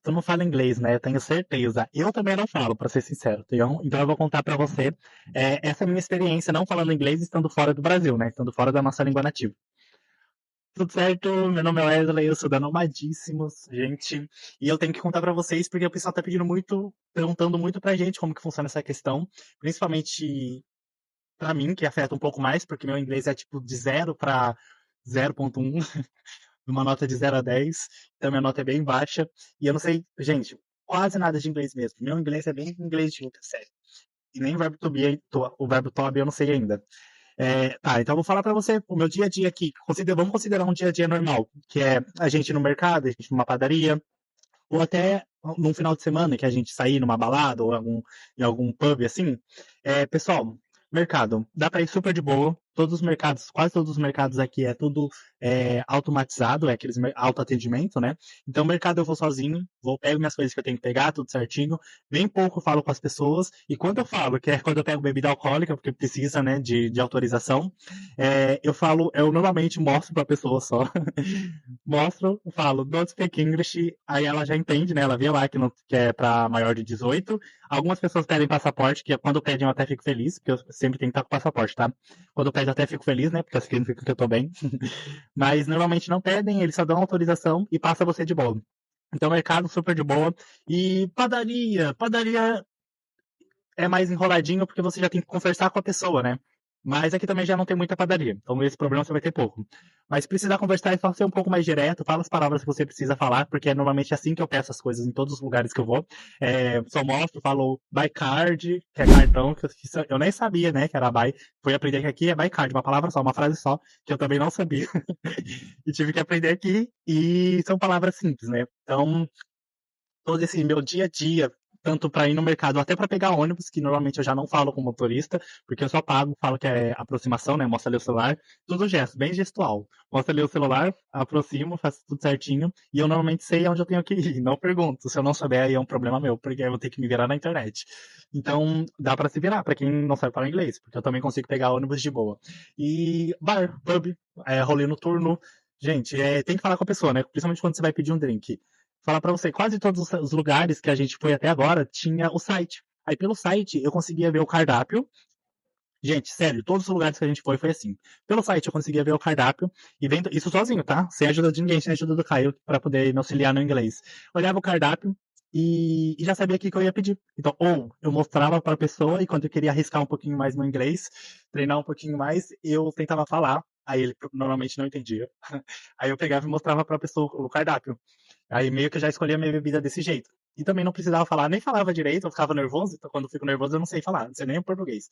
tu não fala inglês, né? Eu tenho certeza. Eu também não falo, pra ser sincero. Então eu vou contar pra você essa minha experiência não falando inglês estando fora do Brasil, né? Estando fora da nossa língua nativa. Tudo certo? Meu nome é Wesley, eu sou da Nomadíssimos, gente. E eu tenho que contar pra vocês porque o pessoal tá pedindo muito, perguntando muito pra gente como que funciona essa questão, principalmente pra mim, que afeta um pouco mais, porque meu inglês é tipo de 0 pra 0,1, uma nota de 0 a 10, então minha nota é bem baixa. E eu não sei, gente, quase nada de inglês mesmo. Meu inglês é bem inglês de quinta série. E nem o verbo to be, o verbo to be eu não sei ainda. Tá, então eu vou falar pra você o meu dia a dia aqui. Vamos considerar um dia a dia normal, que é a gente ir no mercado, a gente numa padaria, ou até num final de semana que a gente sair numa balada ou em algum pub assim. Pessoal, mercado, dá pra ir super de boa. Todos os mercados, quase todos os mercados aqui é tudo automatizado, é aqueles autoatendimento, né? Então, mercado eu vou sozinho, pego minhas coisas que eu tenho que pegar, tudo certinho. Bem pouco eu falo com as pessoas. E quando eu falo, que é quando eu pego bebida alcoólica, porque precisa, né, de autorização, eu normalmente mostro pra pessoa só. Mostro, falo, don't speak English, aí ela já entende, né? Ela vê lá que é pra maior de 18. Algumas pessoas pedem passaporte, que quando pedem eu até fico feliz, porque eu sempre tenho que estar com passaporte, tá? Quando pedem eu até fico feliz, né? Porque significa que eu tô bem. Mas normalmente não pedem, eles só dão autorização e passa você de boa. Então, mercado super de boa. E padaria. Padaria é mais enroladinho porque você já tem que conversar com a pessoa, né? Mas aqui também já não tem muita padaria, então esse problema você vai ter pouco. Mas se precisar conversar é só ser um pouco mais direto, fala as palavras que você precisa falar, porque é normalmente assim que eu peço as coisas em todos os lugares que eu vou. Só mostro, falo buy card, que é cartão, eu nem sabia, né, que era buy. Fui aprender que aqui é buy card, uma palavra só, uma frase só, que eu também não sabia. E tive que aprender aqui, e são palavras simples, né? Então, todo esse meu dia a dia, tanto para ir no mercado, até para pegar ônibus, que normalmente eu já não falo com o motorista, porque eu só pago, falo que é aproximação, né? Mostra ali o celular, tudo gesto, bem gestual. Mostra ali o celular, aproximo, faço tudo certinho, e eu normalmente sei onde eu tenho que ir, não pergunto. Se eu não souber, aí é um problema meu, porque aí eu vou ter que me virar na internet. Então, dá para se virar, para quem não sabe falar inglês, porque eu também consigo pegar ônibus de boa. E bar, pub, rolê noturno, gente, tem que falar com a pessoa, né? Principalmente quando você vai pedir um drink. Falar pra você, quase todos os lugares que a gente foi até agora tinha o site. Aí pelo site eu conseguia ver o cardápio. Gente, sério, todos os lugares que a gente foi assim. Pelo site eu conseguia ver o cardápio e vendo isso sozinho, tá? Sem ajuda de ninguém, sem ajuda do Caio pra poder me auxiliar no inglês. Olhava o cardápio e já sabia o que eu ia pedir. Então, ou eu mostrava pra pessoa e quando eu queria arriscar um pouquinho mais no inglês, treinar um pouquinho mais, eu tentava falar. Aí ele normalmente não entendia. Aí eu pegava e mostrava pra pessoa o cardápio. Aí meio que eu já escolhi a minha bebida desse jeito. E também não precisava falar, nem falava direito, eu ficava nervoso, então quando eu fico nervoso eu não sei falar, não sei nem o português.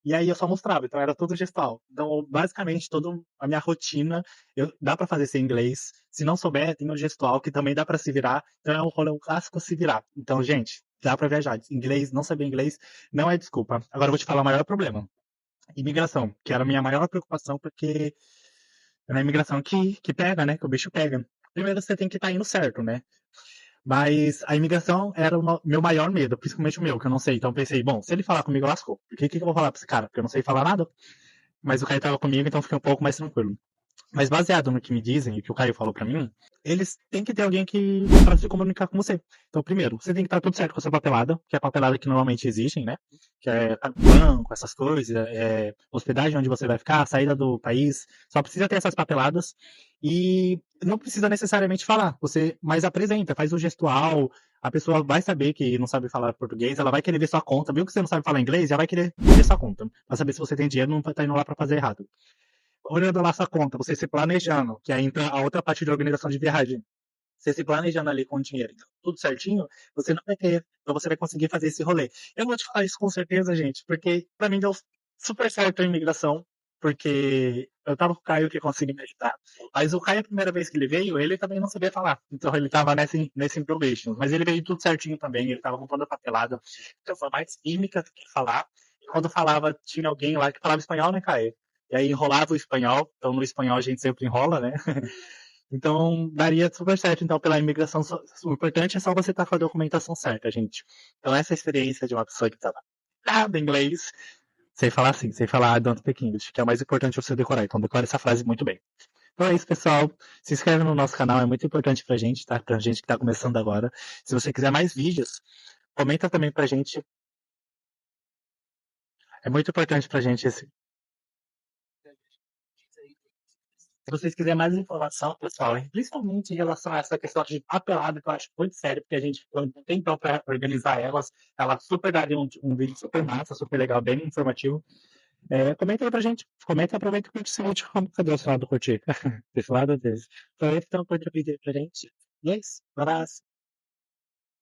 E aí eu só mostrava, então era tudo gestual. Então, basicamente, toda a minha rotina, dá pra fazer sem inglês. Se não souber, tem o gestual, que também dá pra se virar. Então é um rolê um clássico se virar. Então, gente, dá pra viajar. Inglês, não saber inglês, não é desculpa. Agora eu vou te falar o maior problema. Imigração, que era a minha maior preocupação, porque é na imigração que pega, né? Que o bicho pega. Primeiro você tem que estar indo certo, né? Mas a imigração era o meu maior medo, principalmente o meu, que eu não sei. Então eu pensei, bom, se ele falar comigo, lascou. Por que eu vou falar pra esse cara? Porque eu não sei falar nada. Mas o Caio tava comigo, então fiquei um pouco mais tranquilo. Mas baseado no que me dizem e que o Caio falou pra mim, eles têm que ter alguém que para se comunicar com você. Então, primeiro, você tem que estar tudo certo com a sua papelada, que é a papelada que normalmente existem, né? Que é banco, essas coisas, hospedagem onde você vai ficar, saída do país. Só precisa ter essas papeladas e não precisa necessariamente falar. Você mais apresenta, faz o gestual. A pessoa vai saber que não sabe falar português, ela vai querer ver sua conta. Viu que você não sabe falar inglês, já vai querer ver sua conta. Pra saber se você tem dinheiro, não vai estar indo lá pra fazer errado. Olhando lá sua conta, você se planejando, que aí entra a outra parte de organização de viagem. Você se planejando ali com o dinheiro, então, tudo certinho, você não vai ter, então você vai conseguir fazer esse rolê. Eu vou te falar isso com certeza, gente, porque pra mim deu super certo a imigração, porque eu tava com o Caio que conseguiu me ajudar. Mas o Caio, a primeira vez que ele veio, ele também não sabia falar. Então ele tava nesse improvisation. Mas ele veio tudo certinho também, ele tava com toda a papelada. Então foi mais química do que falar. E quando falava, tinha alguém lá que falava espanhol, né, Caio? E aí enrolava o espanhol, então no espanhol a gente sempre enrola, né? Então daria super certo, então, pela imigração. O importante é só você estar com a documentação certa, gente. Então essa é a experiência de uma pessoa que estava nada em inglês, sei falar assim, sei falar don't speak English, que é o mais importante você decorar. Então decora essa frase muito bem. Então é isso, pessoal. Se inscreve no nosso canal, é muito importante pra gente, tá? Pra gente que tá começando agora. Se você quiser mais vídeos, comenta também pra gente. É muito importante pra gente esse. Se vocês quiserem mais informação, pessoal, principalmente em relação a essa questão de papelada, que eu acho muito sério, porque a gente não tem tempo para organizar elas super daria um vídeo super massa, super legal, bem informativo. Comenta aí pra gente, comenta e aproveita e curte esse vídeo. Cadê o seu lado curtir? Desse lado desse. Então, esse é o vídeo pra gente. E é isso. Um abraço.